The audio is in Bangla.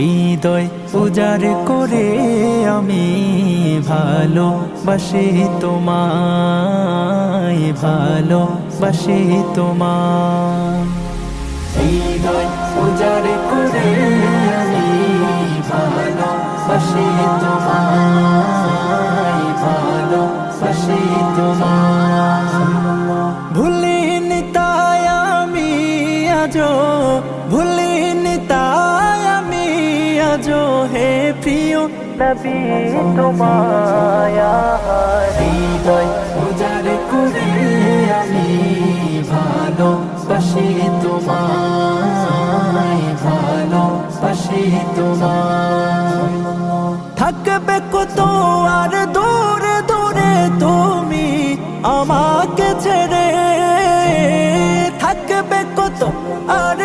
হৃদয় উজাড় করে আমি ভালোবাসি তোমায়, ভালোবাসি তোমায়। হৃদয় উজাড় করে আমি ভালোবাসি তোমায়, ভালোবাসি তোমায়। ভুলিনি তাই আমি আজো, ভুলিনি তাই আমি আজো হে প্রিয় নবী তোমায়। হৃদয় উজাড় করে আমি ভালোবাসি তোমায়, ভালোবাসি তোমায়। থাকবে কত আর দূরে দূরে তুমি আমাকে ছেড়ে, থাকবে কত আর